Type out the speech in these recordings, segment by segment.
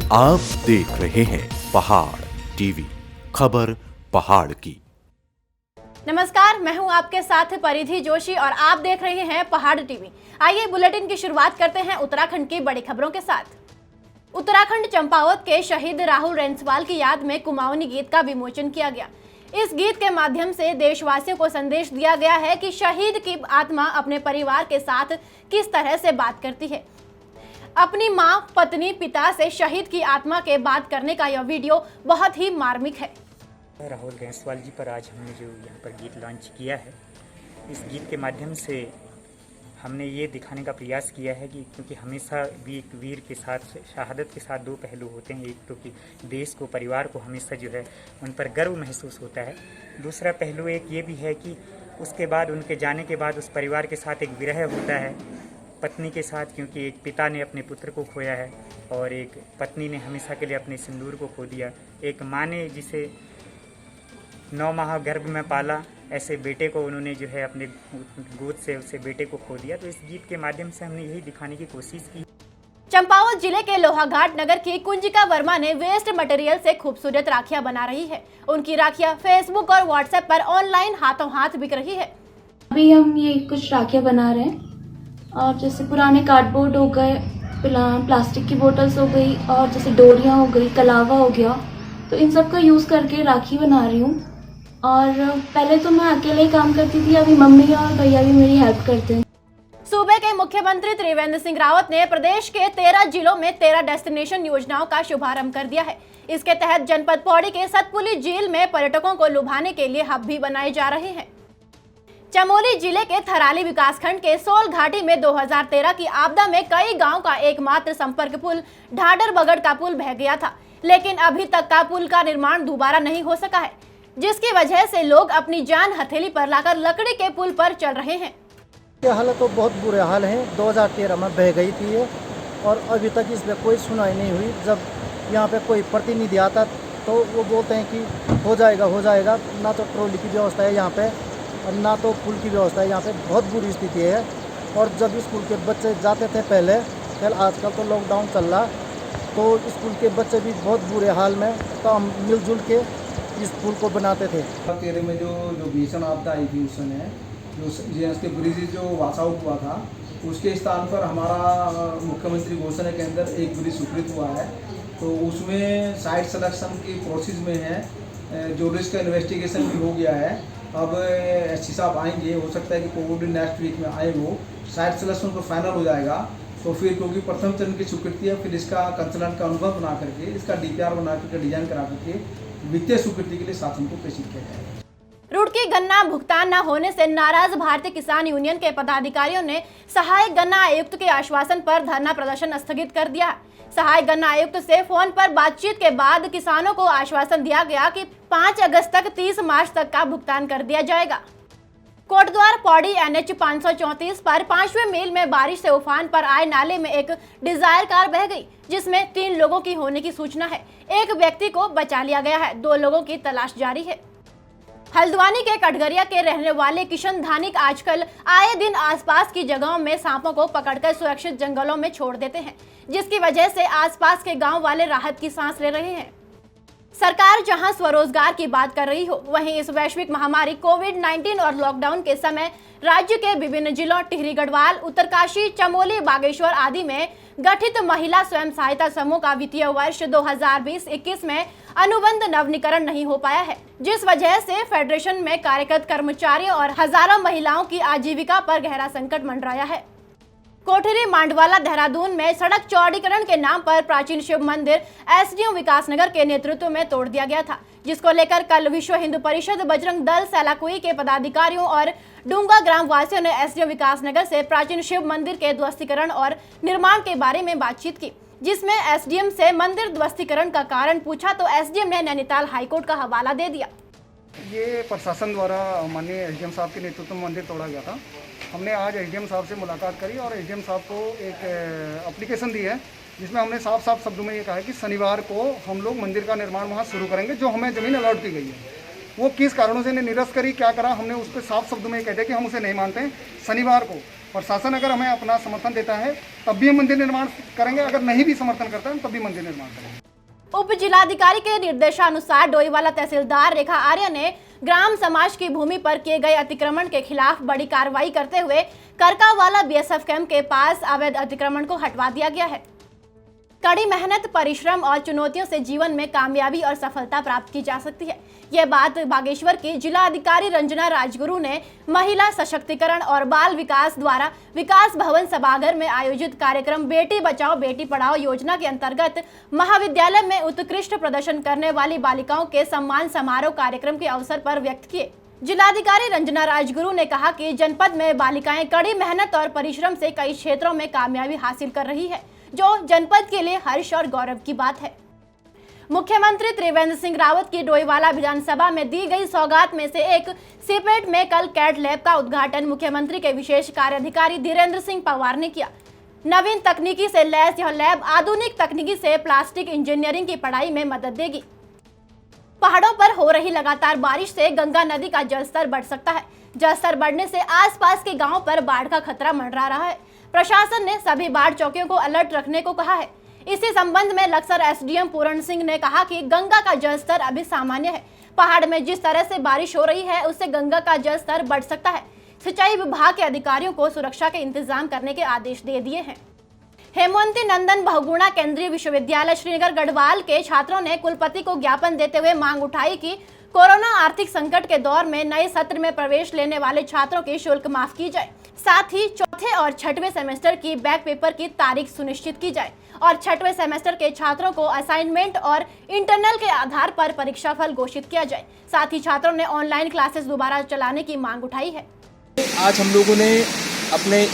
आप देख रहे हैं पहाड़ टीवी, खबर पहाड़ की। नमस्कार, मैं हूं आपके साथ परिधि जोशी और आप देख रहे हैं पहाड़ टीवी। आइए बुलेटिन की शुरुआत करते हैं उत्तराखंड की बड़ी खबरों के साथ। उत्तराखंड चंपावत के शहीद राहुल रेंसवाल की याद में कुमाऊनी गीत का विमोचन किया गया। इस गीत के माध्यम से देशवासियों को संदेश दिया गया है कि शहीद की आत्मा अपने परिवार के साथ किस तरह से बात करती है। अपनी मां, पत्नी, पिता से शहीद की आत्मा के बात करने का यह वीडियो बहुत ही मार्मिक है। राहुल रेंसवाल जी पर आज हमने जो यहाँ पर गीत लॉन्च किया है, इस गीत के माध्यम से हमने ये दिखाने का प्रयास किया है कि क्योंकि हमेशा भी एक वीर के साथ, शहादत के साथ दो पहलू होते हैं। एक तो कि देश को, परिवार को हमेशा जो है उन पर गर्व महसूस होता है। दूसरा पहलू एक ये भी है कि उसके बाद, उनके जाने के बाद उस परिवार के साथ एक विरह होता है, पत्नी के साथ, क्योंकि एक पिता ने अपने पुत्र को खोया है और एक पत्नी ने हमेशा के लिए अपने सिंदूर को खो दिया। एक माँ ने जिसे 9 माह गर्भ में पाला, ऐसे बेटे को उन्होंने जो है अपने गोद से उसे बेटे को खो दिया। तो इस गीत के माध्यम से हमने यही दिखाने की कोशिश की। चंपावत जिले के लोहाघाट नगर की कुंजिका वर्मा ने वेस्ट मटेरियल से खूबसूरत राखियां बना रही है। उनकी राखियां फेसबुक और व्हाट्सएप पर ऑनलाइन हाथों हाथ बिक रही है। अभी हम ये कुछ राखियां बना रहे हैं और जैसे पुराने कार्डबोर्ड हो गए, प्लास्टिक की बोतल्स हो गई और जैसे डोरियां हो गई, कलावा हो गया, तो इन सब का यूज़ करके राखी बना रही हूँ। और पहले तो मैं अकेले ही काम करती थी, अभी मम्मी और भैया भी मेरी हेल्प करते हैं। सूबे के मुख्यमंत्री त्रिवेंद्र सिंह रावत ने प्रदेश के 13 जिलों में 13 डेस्टिनेशन योजनाओं का शुभारंभ कर दिया है। इसके तहत जनपद पौड़ी के सतपुली झील में पर्यटकों को लुभाने के लिए हब भी बनाए जा रहे हैं। चमोली जिले के थराली विकासखंड के सोल घाटी में 2013 की आपदा में कई गांव का एकमात्र संपर्क पुल ढाडर बगड़ का पुल बह गया था, लेकिन अभी तक का पुल का निर्माण दोबारा नहीं हो सका है, जिसकी वजह से लोग अपनी जान हथेली पर लाकर लकड़ी के पुल पर चल रहे हैं। ये हालत तो बहुत बुरे हाल हैं। 2013 में बह गई थी ये और अभी तक इस पर कोई सुनाई नहीं हुई। जब यहाँ पे कोई प्रतिनिधि आता तो वो बोलते हैं कि हो जाएगा। ना तो ट्रॉली की व्यवस्था है यहाँ पे और ना तो पुल की व्यवस्था है। यहाँ पे बहुत बुरी स्थिति है। और जब स्कूल के बच्चे जाते थे पहले, आजकल तो लॉकडाउन चल रहा, तो स्कूल के बच्चे भी बहुत बुरे हाल में, तो हम मिलजुल के इस पुल को बनाते थे। 13 में जो भीषण आपदा आई थी उस समय, जो के ब्रिज जो वॉश आउट हुआ था, उसके स्थान पर हमारा मुख्यमंत्री घोषणा के अंदर एक ब्रिज स्वीकृत हुआ है। तो उसमें साइट सिलेक्शन की प्रोसेस में है, जो रिस्क इन्वेस्टिगेशन भी हो गया है। अब एससी साहब आएंगे, हो सकता है कि कोविड नेक्स्ट वीक में आए, वो साइट सिलेक्शन तो फाइनल हो जाएगा। तो फिर क्योंकि प्रथम चरण की स्वीकृति है, फिर इसका कंसल्टेंट का अनुभव बना करके, इसका डीपीआर बना करके, डिजाइन करा करके वित्तीय स्वीकृति के लिए शासन को प्रेषित किया जाएगा। रुड़की गन्ना भुगतान न होने से नाराज भारतीय किसान यूनियन के पदाधिकारियों ने सहायक गन्ना आयुक्त के आश्वासन पर धरना प्रदर्शन स्थगित कर दिया। सहायक गन्ना आयुक्त से फोन पर बातचीत के बाद किसानों को आश्वासन दिया गया कि 5 अगस्त तक 30 मार्च तक का भुगतान कर दिया जाएगा। कोटद्वार पौड़ी NH 534 पर 5वें मील में बारिश से उफान पर आए नाले में एक डिजायर कार बह गई, जिसमें 3 लोगों की होने की सूचना है। एक व्यक्ति को बचा लिया गया है, 2 लोगों की तलाश जारी है। हल्द्वानी के कटघरिया के रहने वाले किशन धानिक आजकल आए दिन आसपास की जगहों में सांपों को पकड़कर सुरक्षित जंगलों में छोड़ देते हैं, जिसकी वजह से आसपास के गांव वाले राहत की सांस ले रहे हैं। सरकार जहां स्वरोजगार की बात कर रही हो, वहीं इस वैश्विक महामारी कोविड-19 और लॉकडाउन के समय राज्य के विभिन्न जिलों टिहरी गढ़वाल, उत्तरकाशी, चमोली, बागेश्वर आदि में गठित महिला स्वयं सहायता समूह का वित्तीय वर्ष 2020-21 में अनुबंध नवीनीकरण नहीं हो पाया है, जिस वजह से फेडरेशन में कार्यरत कर्मचारियों और हजारों महिलाओं की आजीविका पर गहरा संकट मंडराया है। कोठरी मांडवाला देहरादून में सड़क चौड़ीकरण के नाम पर प्राचीन शिव मंदिर एसडीएम विकासनगर के नेतृत्व में तोड़ दिया गया था, जिसको लेकर कल विश्व हिंदू परिषद, बजरंग दल, सैलाकुई के पदाधिकारियों और डूंगा ग्राम वासियों ने एसडीएम विकासनगर से प्राचीन शिव मंदिर के ध्वस्तीकरण और निर्माण के बारे में बातचीत की, जिसमें एसडीएम से मंदिर ध्वस्तीकरण का कारण पूछा तो एसडीएम ने नैनीताल हाईकोर्ट का हवाला दे दिया। ये प्रशासन द्वारा माननीय एसडीएम साहब के नेतृत्व में मंदिर तोड़ा गया था। हमने आज एसडीएम साहब से मुलाकात करी और एसडीएम साहब को एक एप्लीकेशन दी है, जिसमें हमने साफ साफ शब्दों में ये कहा है कि शनिवार को हम लोग मंदिर का निर्माण वहाँ शुरू करेंगे, जो हमें ज़मीन अलॉट की गई है। वो किस कारणों से निरस्त करी, क्या करा, हमने उस पर साफ शब्दों में ये कहते हैं कि हम उसे नहीं मानते हैं। शनिवार को प्रशासन अगर हमें अपना समर्थन देता है तब भी हम मंदिर निर्माण करेंगे, अगर नहीं भी समर्थन करता है तब भी मंदिर निर्माण करेंगे। उप जिलाधिकारी के निर्देशानुसार डोईवाला तहसीलदार रेखा आर्य ने ग्राम समाज की भूमि पर किए गए अतिक्रमण के खिलाफ बड़ी कार्रवाई करते हुए करकावाला बीएसएफ कैंप के पास अवैध अतिक्रमण को हटवा दिया गया है। कड़ी मेहनत, परिश्रम और चुनौतियों से जीवन में कामयाबी और सफलता प्राप्त की जा सकती है। यह बात बागेश्वर की जिला अधिकारी रंजना राजगुरु ने महिला सशक्तिकरण और बाल विकास द्वारा विकास भवन सभागार में आयोजित कार्यक्रम बेटी बचाओ बेटी पढ़ाओ योजना के अंतर्गत महाविद्यालय में उत्कृष्ट प्रदर्शन करने वाली बालिकाओं के सम्मान समारोह कार्यक्रम के अवसर पर व्यक्त किए। जिलाधिकारी रंजना राजगुरु ने कहा कि जनपद में बालिकाएं कड़ी मेहनत और परिश्रम से कई क्षेत्रों में कामयाबी हासिल कर रही है, जो जनपद के लिए हर्ष और गौरव की बात है। मुख्यमंत्री त्रिवेंद्र सिंह रावत की डोईवाला विधानसभा में दी गई सौगात में से एक सीपेट में कल कैट लैब का उद्घाटन मुख्यमंत्री के विशेष कार्य अधिकारी धीरेन्द्र सिंह पवार ने किया। नवीन तकनीकी से लैस यह लैब आधुनिक तकनीकी से प्लास्टिक इंजीनियरिंग की पढ़ाई में मदद देगी। पहाड़ों पर हो रही लगातार बारिश से गंगा नदी का जलस्तर बढ़ सकता है। जलस्तर बढ़ने से आसपास के गांवों पर बाढ़ का खतरा मंडरा रहा है। प्रशासन ने सभी बाढ़ चौकियों को अलर्ट रखने को कहा है। इसी संबंध में लक्सर एसडीएम पूरण सिंह ने कहा कि गंगा का जलस्तर अभी सामान्य है। पहाड़ में जिस तरह से बारिश हो रही है उससे गंगा का जलस्तर बढ़ सकता है। सिंचाई विभाग के अधिकारियों को सुरक्षा के इंतजाम करने के आदेश दे दिए हैं। हेमवंती नंदन बहुगुणा केंद्रीय विश्वविद्यालय श्रीनगर गढ़वाल के छात्रों ने कुलपति को ज्ञापन देते हुए मांग उठाई कि कोरोना आर्थिक संकट के दौर में नए सत्र में प्रवेश लेने वाले छात्रों की शुल्क माफ की जाए। साथ ही चौथे और छठवें सेमेस्टर की बैक पेपर की तारीख सुनिश्चित की जाए और छठवें सेमेस्टर के छात्रों को असाइनमेंट और इंटरनल के आधार पर परीक्षाफल घोषित किया जाए। साथ ही छात्रों ने ऑनलाइन क्लासेस दोबारा चलाने की मांग उठाई है। आज हम लोगों ने अपने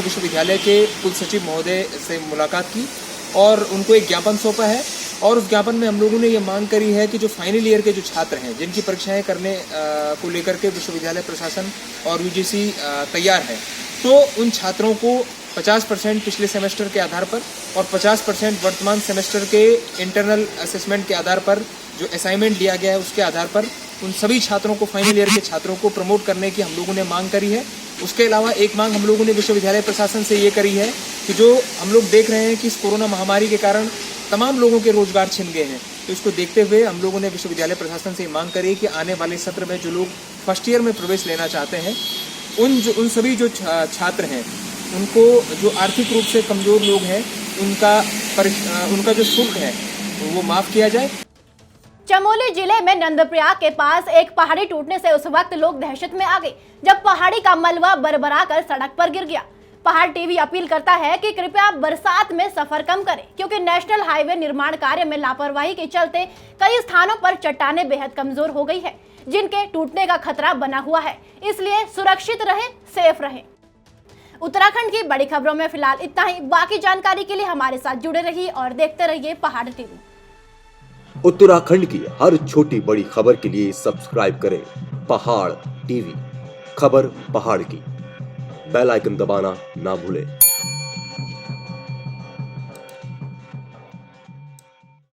विश्वविद्यालय के कुल सचिव महोदय से मुलाकात की और उनको एक ज्ञापन सौंपा है और उस ज्ञापन में हम लोगों ने ये मांग करी है कि जो फाइनल ईयर के जो छात्र हैं जिनकी परीक्षाएं करने को लेकर के विश्वविद्यालय प्रशासन और यूजीसी तैयार है, तो उन छात्रों को 50% पिछले सेमेस्टर के आधार पर और 50% वर्तमान सेमेस्टर के इंटरनल असेसमेंट के आधार पर जो असाइनमेंट लिया गया है उसके आधार पर उन सभी छात्रों को, फाइनल ईयर के छात्रों को प्रमोट करने की हम लोगों ने मांग करी है। उसके अलावा एक मांग हम लोगों ने विश्वविद्यालय प्रशासन से ये करी है कि जो हम लोग देख रहे हैं कि इस कोरोना महामारी के कारण तमाम लोगों के रोजगार छिन गए हैं, तो इसको देखते हुए हम लोगों ने विश्वविद्यालय प्रशासन से मांग करी कि आने वाले सत्र में जो लोग फर्स्ट ईयर में प्रवेश लेना चाहते हैं उन सभी जो छात्र हैं उनको, जो आर्थिक रूप से कमजोर लोग हैं, उनका जो शुल्क है वो माफ किया जाए। चमोली जिले में नंदप्रयाग के पास एक पहाड़ी टूटने से उस वक्त लोग दहशत में आ गए जब पहाड़ी का मलबा बरबरा कर सड़क पर गिर गया। पहाड़ टीवी अपील करता है कि कृपया बरसात में सफर कम करें, क्योंकि नेशनल हाईवे निर्माण कार्य में लापरवाही के चलते कई स्थानों पर चट्टानें बेहद कमजोर हो गई है, जिनके टूटने का खतरा बना हुआ है। इसलिए सुरक्षित रहें, सेफ रहें। उत्तराखंड की बड़ी खबरों में फिलहाल इतना ही। बाकी जानकारी के लिए हमारे साथ जुड़े रहिए और देखते रहिए पहाड़ टीवी। उत्तराखंड की हर छोटी बड़ी खबर के लिए सब्सक्राइब करें पहाड़ टीवी। खबर पहाड़ की, बेल आइकन दबाना ना भूलें।